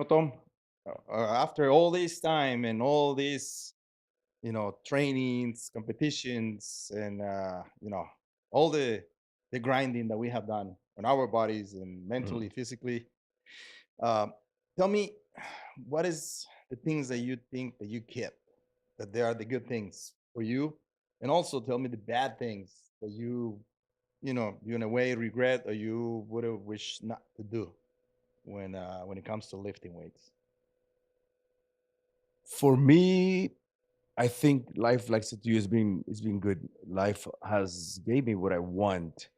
No, Tom, after all this time and all these, trainings, competitions, and all the grinding that we have done on our bodies and Mhm. mentally, physically, um, tell me, what is the things that you think that you kept, that they are the good things for you, and also tell me the bad things that you in a way regret or you would have wished not to do when it comes to lifting weights. For me, I think life, like I said to you, has been good. Life has gave me what I want.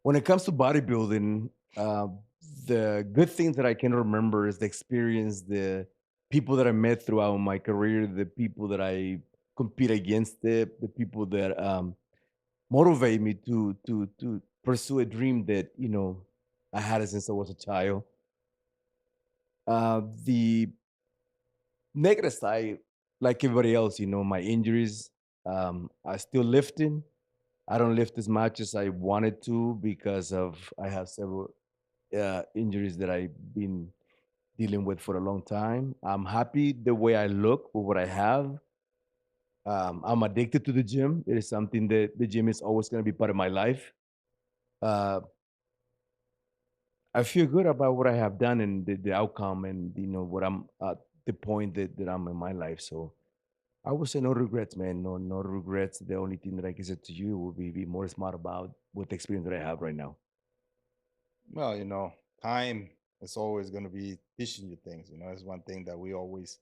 When it comes to bodybuilding, the good things that I can remember is the experience, the people that I met throughout my career, the people that I compete against, the people that motivate me to pursue a dream that I had since I was a child. The negative side, like everybody else, my injuries. I still lifting. I don't lift as much as I wanted to because of I have several injuries that I've been dealing with for a long time. I'm happy the way I look with what I have. I'm addicted to the gym. It is something that the gym is always going to be part of my life. Uh, I feel good about what I have done and the outcome, and what I'm at the point that I'm in my life. So I would say no regrets, man. No regrets. The only thing that I can say to you would be more smart about with the experience that I have right now. Well, time is always going to be teaching you things. It's one thing that we always.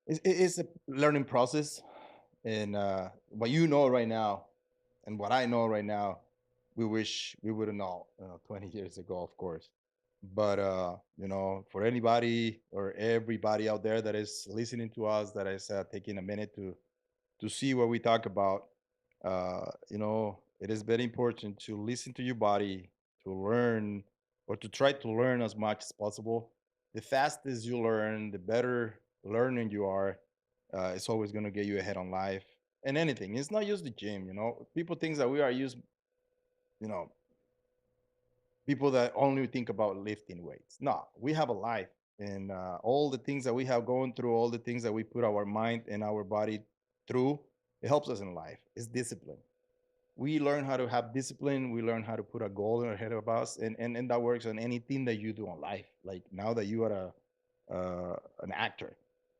It's a learning process, and what you know right now, and what I know right now, we wish we would have known 20 years ago, of course. But for anybody or everybody out there that is listening to us, that is taking a minute to see what we talk about, it is very important to listen to your body, to learn, or to try to learn as much as possible. The fastest you learn, the better learning you are. It's always going to get you ahead on life and anything. It's not just the gym. People think that we are used, you know people that only think about lifting weights. No, we have a life, and all the things that we have gone through, all the things that we put our mind and our body through, it helps us in life. It's discipline. We learn how to have discipline. We learn how to put a goal ahead of us, and that works on anything that you do in life. Like now that you are an actor,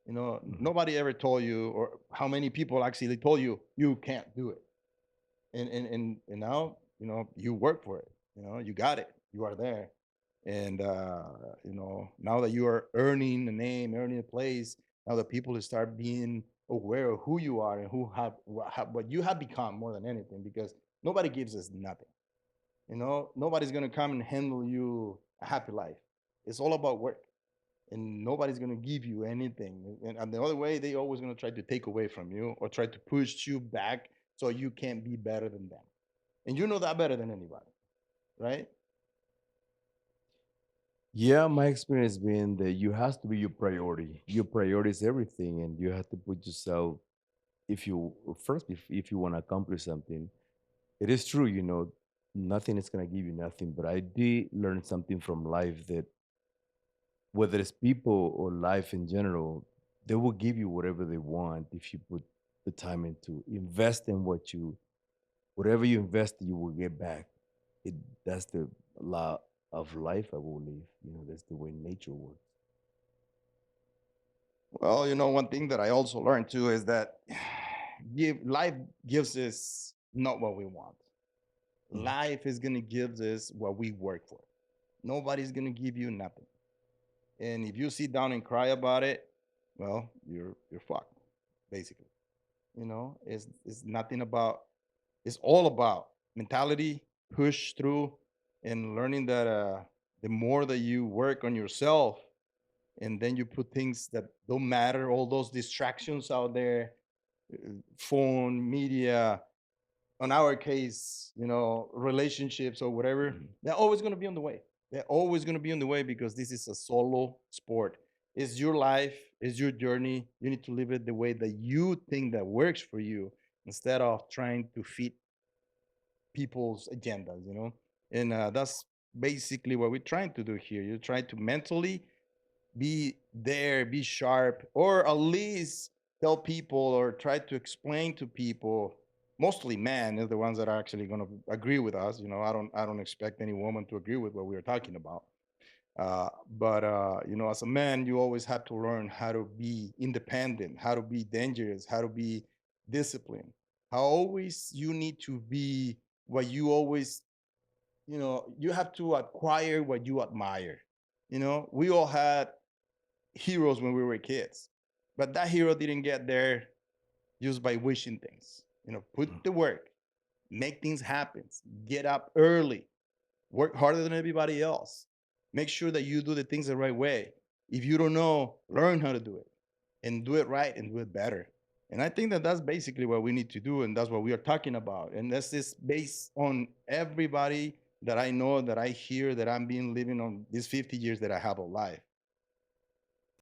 Mhm. nobody ever told you, or how many people actually told you you can't do it, and now you work for it. You got it. You are there, and now that you are earning a name, earning a place, now that people start being aware of who you are and what you have become more than anything, because nobody gives us nothing. Nobody's gonna come and handle you a happy life. It's all about work, and nobody's gonna give you anything. And the other way, they always gonna try to take away from you or try to push you back so you can't be better than them. And you know that better than anybody, right? Yeah, my experience being that you has to be your priority. Your priority is everything, and you have to put yourself. If you first, if you want to accomplish something, it is true. Nothing is gonna give you nothing. But I did learn something from life that whether it's people or life in general, they will give you whatever they want if you put the time into invest in whatever you invest, you will get back. It That's the law of life, I believe. That's the way nature works. Well, one thing that I also learned too is that life gives us not what we want. Mhm. Life is gonna give us what we work for. Nobody's gonna give you nothing. And if you sit down and cry about it, well, you're fucked, basically. It's nothing about. It's all about mentality, push through, and learning that the more that you work on yourself, and then you put things that don't matter, all those distractions out there, phone, media, on our case, relationships or whatever, Mhm. they're always going to be on the way. They're always going to be on the way, because this is a solo sport. It's your life, it's your journey. You need to live it the way that you think that works for you, instead of trying to fit people's agendas. And that's basically what we're trying to do here. You try to mentally be there, be sharp, or at least tell people or try to explain to people. Mostly men are the ones that are actually going to agree with us. I don't expect any woman to agree with what we are talking about. But as a man, you always have to learn how to be independent, how to be dangerous, how to be disciplined. How always you need to be what you always, you have to acquire what you admire. We all had heroes when we were kids, but that hero didn't get there just by wishing things. Put the work, make things happen, get up early, work harder than everybody else. Make sure that you do the things the right way. If you don't know, learn how to do it and do it right and do it better. And I think that that's basically what we need to do. And that's what we are talking about. And that's just based on everybody that I know, that I hear, that I'm being living on these 50 years that I have of life.